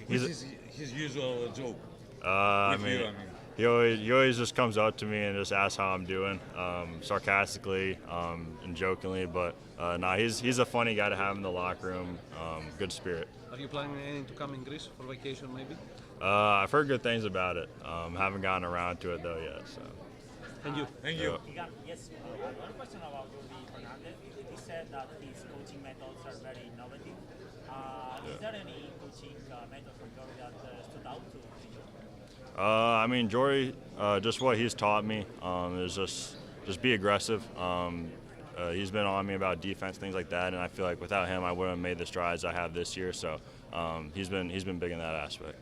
Which is his usual joke I with mean, you, I mean. he always just comes up to me and just asks how I'm doing, sarcastically and jokingly. But nah, he's a funny guy to have in the locker room. Good spirit. Are you planning to come in Greece for vacation maybe? I've heard good things about it. Haven't gotten around to it though yet. So. Thank you. Thank you. Yes, one question about Jordi Fernandez. He said that his coaching methods are very innovative. Is there any coaching method from Jordi that stood out to you? I mean, Jory, just what he's taught me is just be aggressive. He's been on me about defense, things like that, and I feel like without him, I wouldn't have made the strides I have this year. So he's been big in that aspect.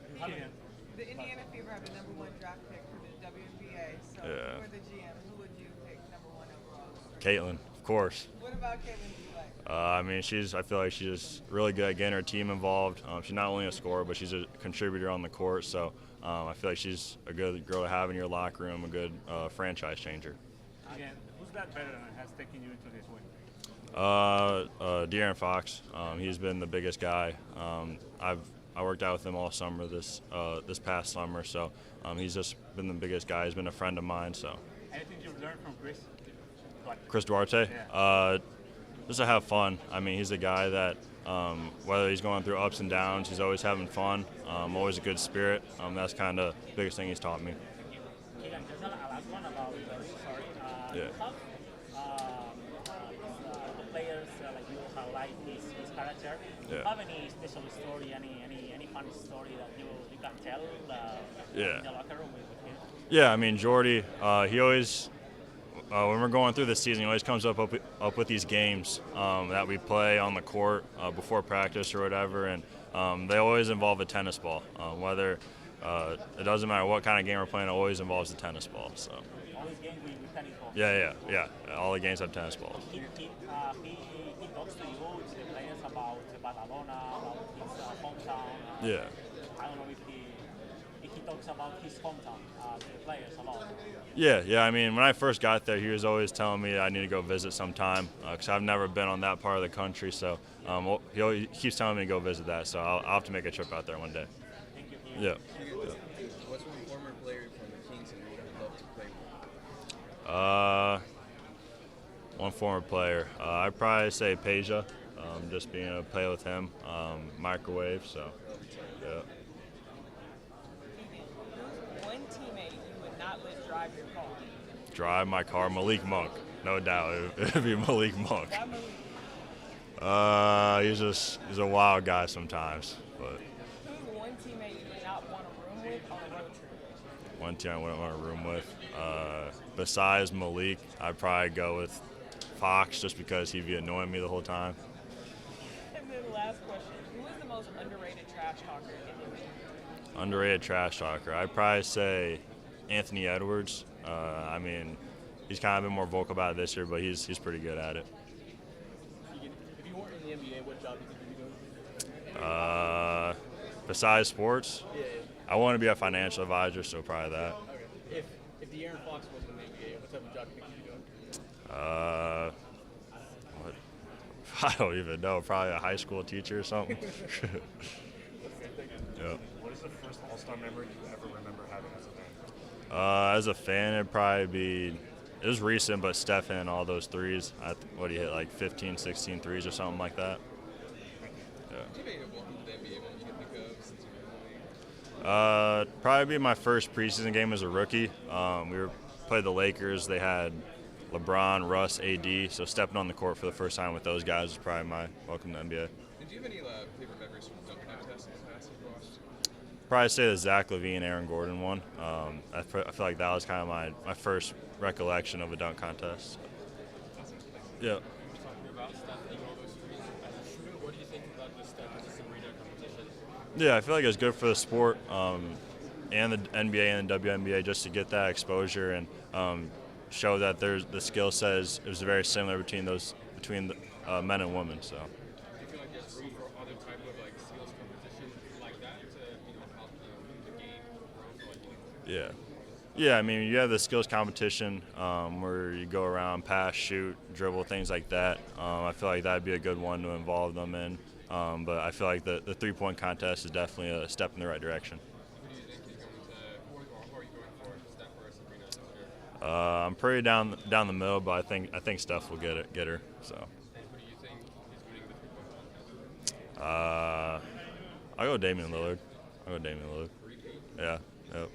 The Indiana Fever have the #1 draft pick for the WNBA. So Yeah. for the GM, who would you pick #1 overall? Caitlin, of course. What about Caitlin do you like? I mean, I feel like she's just really good at getting her team involved. She's not only a scorer, but she's a contributor on the court. So I feel like she's a good girl to have in your locker room, a good franchise changer. Again, who's that veteran that has taken you into this win? De'Aaron Fox. He's been the biggest guy. I worked out with him all summer this past summer, so he's just been the biggest guy. He's been a friend of mine. So. Anything you've learned from Chris? Chris Duarte. Yeah. Just to have fun. I mean, he's a guy that whether he's going through ups and downs, he's always having fun. Always a good spirit. That's kind of the biggest thing he's taught me. Keegan, just a last one about Yeah. you have the players like you highlight his character. Do you Yeah. have any special story, any funny story that you can tell Yeah. in the locker room with him? Yeah, I mean, Jordy, he always, when we're going through the season, he always comes up with these games that we play on the court before practice or whatever, and they always involve a tennis ball. Whether it doesn't matter what kind of game we're playing, it always involves the tennis ball. So. All these games with tennis balls. Yeah. All the games have tennis balls. He talks to you, to the players about Badalona, about his hometown. Yeah. I don't know if he talks about his hometown to the players a lot. Yeah. I mean, when I first got there, he was always telling me I need to go visit sometime because I've never been on that part of the country. So he always keeps telling me to go visit that. So I'll have to make a trip out there one day. Thank you. Yeah. What's one former player from the Kings that you would love to play with? One former player. I'd probably say Peja, just being able to play with him. Microwave. So yeah. Who's one teammate you would not let drive your car? Drive my car, Malik Monk, no doubt. It'd be Malik Monk. Why Malik? He's a wild guy sometimes, but Who's one teammate you would not want a room with on a road trip? one team I wouldn't want to room with. Besides Malik, I'd probably go with Fox just because he'd be annoying me the whole time. And then last question, who is the most underrated trash talker in the league? Underrated trash talker. I'd probably say Anthony Edwards. I mean, he's kind of been more vocal about it this year, but he's pretty good at it. If you weren't in the NBA, what job do you think you'd be doing? Besides sports, Yeah. I want to be a financial advisor, so probably that. Okay. If De'Aaron Fox wasn't in the NBA, what type of job do you think you'd be doing? What? I don't even know. Probably a high school teacher or something. Yeah. What is the first All-Star memory you ever remember having as a fan? As a fan, it'd probably be, it was recent, but Stephen and all those threes. What he hit, like 15, 16 threes or something like that. Yeah. Do you have any welcome to the NBA one you can think of since you've been in the league? Probably be my first preseason game as a rookie. Played the Lakers. They had LeBron, Russ, AD. So stepping on the court for the first time with those guys was probably my welcome to the NBA. And do you have any favorite memories from the dunk contest in the past you've watched? Probably say the Zach LaVine, Aaron Gordon one. I feel like that was kind of my first recollection of a dunk contest. Yeah. Talking about Steph hitting all those threes as a shooter, what do you think about the Steph versus Sabrina competition? Yeah, I feel like it's good for the sport and the NBA and the WNBA just to get that exposure and show that the skill set is very similar between the men and women. So. Do you feel like there's room for other type of like skills competition like that to help the game grow for like Yeah. Yeah, I mean, you have the skills competition where you go around, pass, shoot, dribble, things like that. I feel like that'd be a good one to involve them in. but I feel like the three-point contest is definitely a step in the right direction. Who do you think is going to, who are you going for, Steph or Sabrina this year? I'm pretty down the middle, but I think Steph will get her. So. And who do you think is winning the three-point contest? I'll go Damian Lillard. Yeah. Yep.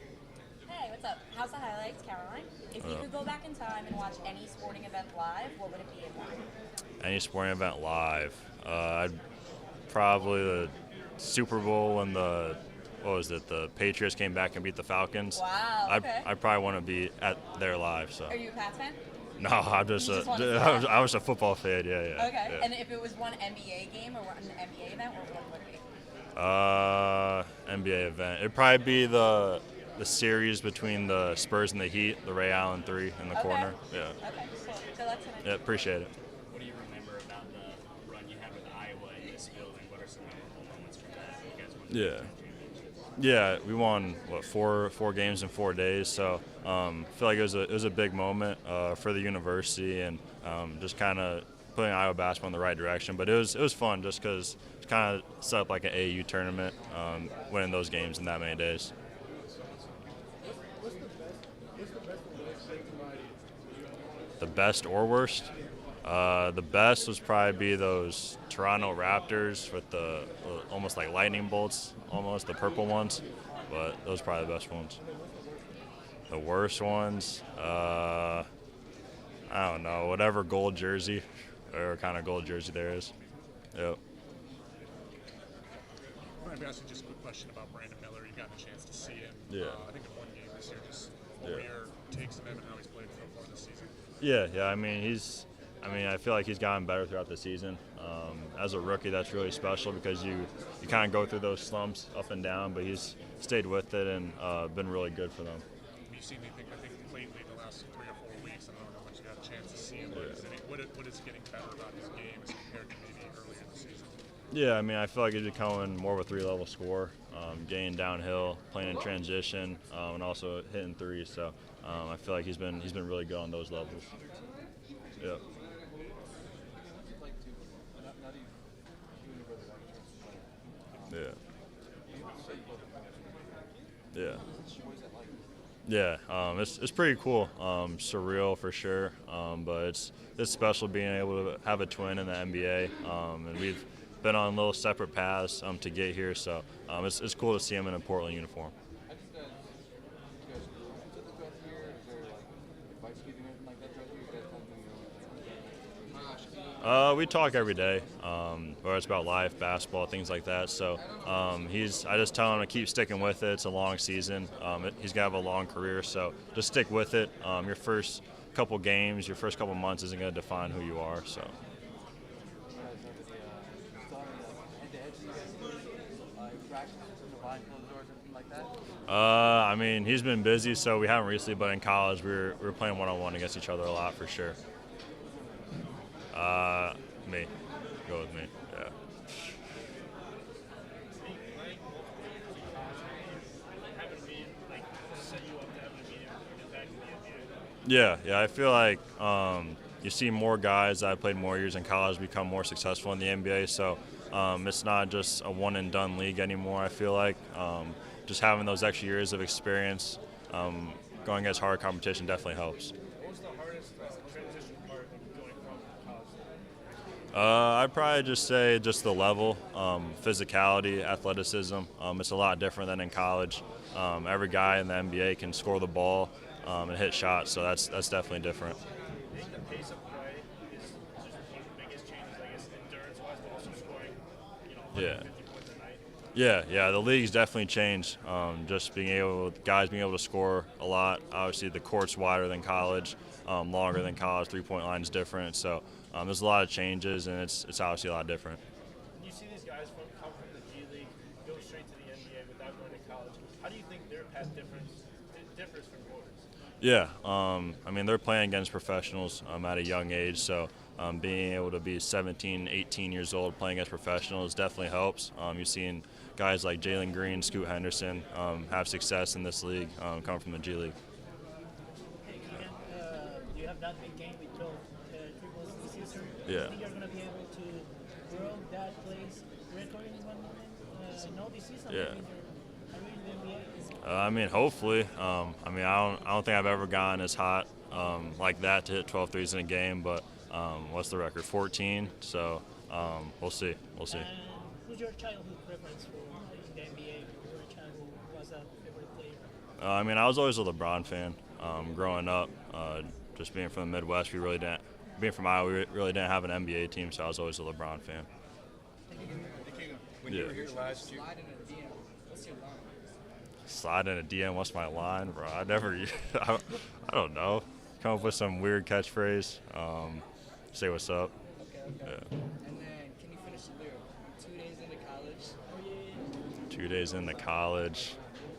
Hey, what's up? How's the highlights, Caroline? If you could go back in time and watch any sporting event live, what would it be and why? Any sporting event live. I'd probably the Super Bowl when the Patriots came back and beat the Falcons. Wow, okay. I probably want to be there live. So. Are you a Pats fan? No, I'm I was a football fan. Yeah. Okay. Yeah. And if it was one NBA game or one NBA event, what would it be? NBA event. It'd probably be the series between the Spurs and the Heat, the Ray Allen 3 in the corner. Yeah. Okay, cool. Good luck tonight. Yeah, appreciate it. What do you remember about the run you had with Iowa in this building? What are some memorable moments from that? You guys won the Yeah. Yeah, we won four games in 4 days. So I feel like it was a big moment for the university and just kind of putting Iowa basketball in the right direction. But it was fun just because it's kind of set up like an AAU tournament, winning those games in that many days. The best or worst? The best was probably be those Toronto Raptors with the almost like lightning bolts, almost the purple ones. But those are probably the best ones. The worst ones, I don't know, whatever gold jersey or kind of gold jersey there is. Yep. Let me ask you just a quick question about Brandon Miller. You got a chance to see him. Yeah. I think in one game this year. Just what were your takes on him and how he's played so far this season? Yeah. I feel like he's gotten better throughout the season. As a rookie, that's really special because you kind of go through those slumps up and down, but he's stayed with it and been really good for them. You've seen anything, I think, lately the last 3 or 4 weeks. I don't know how much you got a chance to see him. What is getting better about his game as compared to maybe earlier in the season? Yeah, I feel like he's becoming more of a 3-level scorer, getting downhill, playing in transition, and also hitting threes. So I feel like he's been really good on those levels. Yeah. Yeah, it's pretty cool, surreal for sure, but it's special being able to have a twin in the NBA, and we've been on little separate paths to get here, so it's cool to see him in a Portland uniform. We talk every day, whether it's about life, basketball, things like that. So I just tell him to keep sticking with it. It's a long season. He's gonna have a long career, so just stick with it. Your first couple games, your first couple months isn't gonna define who you are. So. He's been busy, so we haven't recently. But in college, we were playing one-on-one against each other a lot for sure. Me. Go with me. Yeah. Yeah. I feel like you see more guys that played more years in college become more successful in the NBA. So it's not just a one-and-done league anymore. I feel like just having those extra years of experience, going against hard competition definitely helps. What was the hardest transition part of going from college? I'd probably just say just the level, physicality, athleticism. It's a lot different than in college. Every guy in the NBA can score the ball and hit shots, so that's definitely different. I think the pace of play is just one of the biggest changes, I guess, endurance-wise, but also scoring, 150 points a night. Yeah. The league's definitely changed. Just guys being able to score a lot. Obviously, the court's wider than college, longer than college. Three-point line is different. So there's a lot of changes, and it's obviously a lot different. You see these guys come from the G League, go straight to the NBA without going to college. How do you think their path differs from yours? Yeah, they're playing against professionals at a young age, so being able to be 17, 18 years old playing against professionals definitely helps. You've seen guys like Jalen Green, Scoot Henderson have success in this league coming from the G League. Hey, Keegan, you have that big game with 12 triples this season. Yeah. Do you think you're going to be able to grow that place recording one moment. No, this season. Yeah. Are you in the NBA? I mean, hopefully. I mean, I don't think I've ever gotten as hot like that to hit 12 threes in a game. But what's the record? 14. So we'll see. We'll see. Who's your childhood preference for the NBA? Your child who was a favorite player? I mean, I was always a LeBron fan growing up. Just being from the Midwest, we really didn't. Being from Iowa, we really didn't have an NBA team, so I was always a LeBron fan. When you were here last year, Slide in a DM. What's my line, bro? I never. I don't know. Come up with some weird catchphrase. Say what's up. Okay. Yeah. And then, can you finish the lyric? 2 days into college. 2 days into college.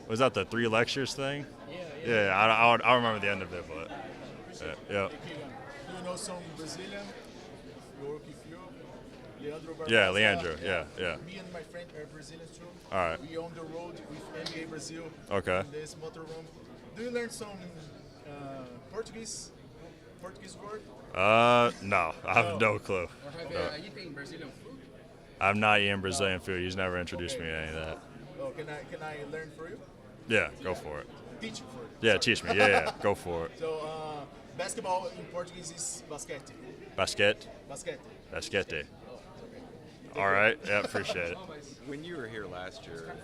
Was that the 3 lectures thing? Yeah. Yeah, I remember the end of it, but yeah. Do you know some Brazilian? You work with you? Leandro Barbosa. Yeah, Leandro. Yeah. Me and my friend are Brazilians too. All right. We on the road with NBA Brazil. Okay. In this motorhome. Do you learn some Portuguese word? No, I have no clue. have you eaten Brazilian food? I've not eaten Brazilian food. He's never introduced me to any of that. Oh, can I learn for you? Yeah, go for it. Teach you for it. Yeah, teach me. Yeah, go for it. So basketball in Portuguese is basquete. Basket? Basquete. Basquete. All right. Yeah, appreciate it. When you were here last year,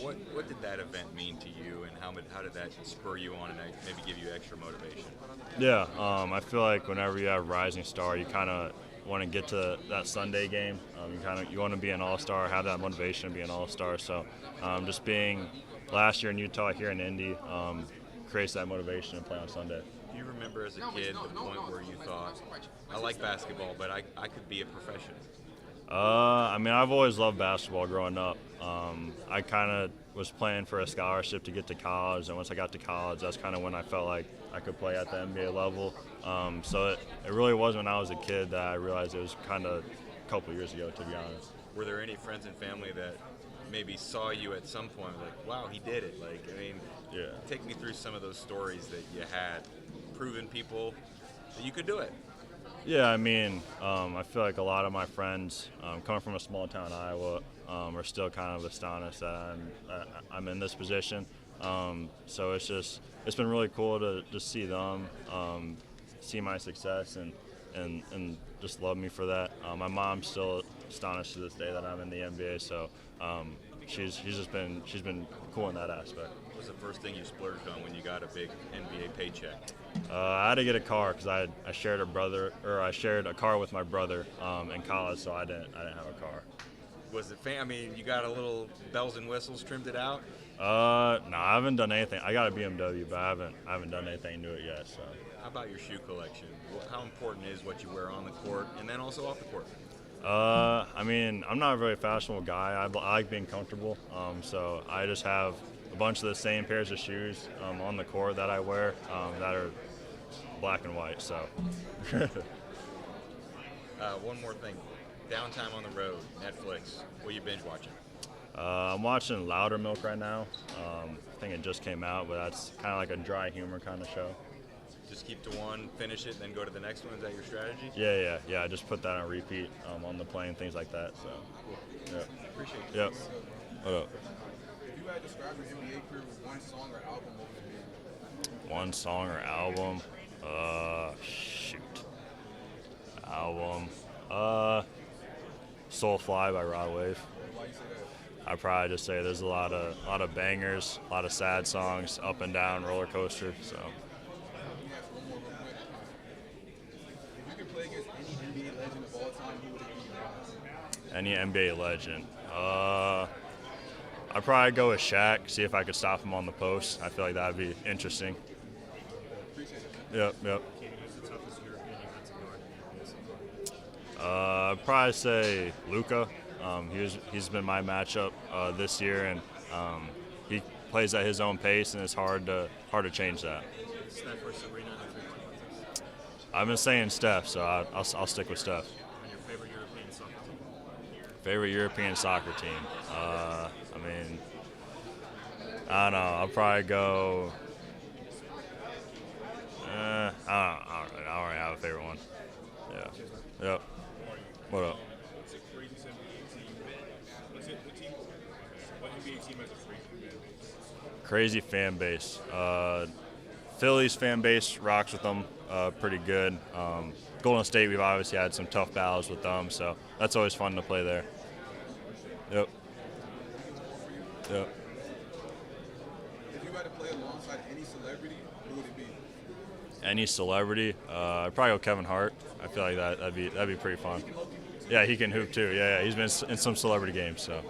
what did that event mean to you, and how did that spur you on and maybe give you extra motivation? Yeah, I feel like whenever you have Rising Star, you kind of want to get to that Sunday game. You want to be an all-star, have that motivation to be an all-star. So just being last year in Utah, here in Indy, creates that motivation to play on Sunday. Do you remember as a kid the point where you thought, I like basketball, but I could be a professional? I mean, I've always loved basketball growing up. I kind of was playing for a scholarship to get to college, and once I got to college, that's kind of when I felt like I could play at the NBA level. So it really wasn't when I was a kid that I realized it was kind of a couple years ago, to be honest. Were there any friends and family that maybe saw you at some point like, wow, he did it? Like, I mean, yeah. Take me through some of those stories that you had, proving people that you could do it. Yeah, I mean, I feel like a lot of my friends coming from a small town, Iowa, are still kind of astonished that I'm in this position. So it's been really cool to see them, see my success and just love me for that. My mom's still astonished to this day that I'm in the NBA. So she's been cool in that aspect. What was the first thing you splurged on when you got a big NBA paycheck? I had to get a car because I shared a car with my brother in college, so I didn't have a car. Was it I mean, you got a little bells and whistles, trimmed it out? No, I haven't done anything. I got a BMW, but I haven't done anything to it yet. So. How about your shoe collection? How important is what you wear on the court and then also off the court? I mean, I'm not a very fashionable guy. I like being comfortable, so I just have a bunch of the same pairs of shoes on the court that I wear that are black and white. So. One more thing. Downtime on the road, Netflix. What are you binge watching? I'm watching Louder Milk right now. I think it just came out, but that's kind of like a dry humor kind of show. Just keep to one, finish it, then go to the next one. Is that your strategy? Yeah. I just put that on repeat on the plane, things like that. So, cool. Yeah. Appreciate it. Yep. What up? If you had to describe your NBA career with one song or album, what would it be? One song or album? Shoot. Album. Soulfly by Rod Wave. Why you say that? I'd probably just say there's a lot of bangers, a lot of sad songs, up and down roller coaster. So. Let me ask one more real quick. If you could play against any NBA legend of all time, who would it be? Any NBA legend? I'd probably go with Shaq, see if I could stop him on the post. I feel like that'd be interesting. Appreciate it. Yep. I'd probably say Luka. He's been my matchup this year, and he plays at his own pace, and it's hard to change that. Steph or Serena? I've been saying Steph, so I'll stick with Steph. And your favorite European soccer team? Favorite European soccer team? I mean, I don't know. I'll probably go. I don't really have a favorite one. Yeah. Yep. What up? What's the craziest NBA team Crazy fan base. Phillies fan base rocks with them pretty good. Golden State, we've obviously had some tough battles with them, so that's always fun to play there. Yep. Yep. If you had to play alongside any celebrity, who would it be? Any celebrity? I'd probably go Kevin Hart. I feel like that'd be pretty fun. Yeah, he can hoop too. Yeah, he's been in some celebrity games, so.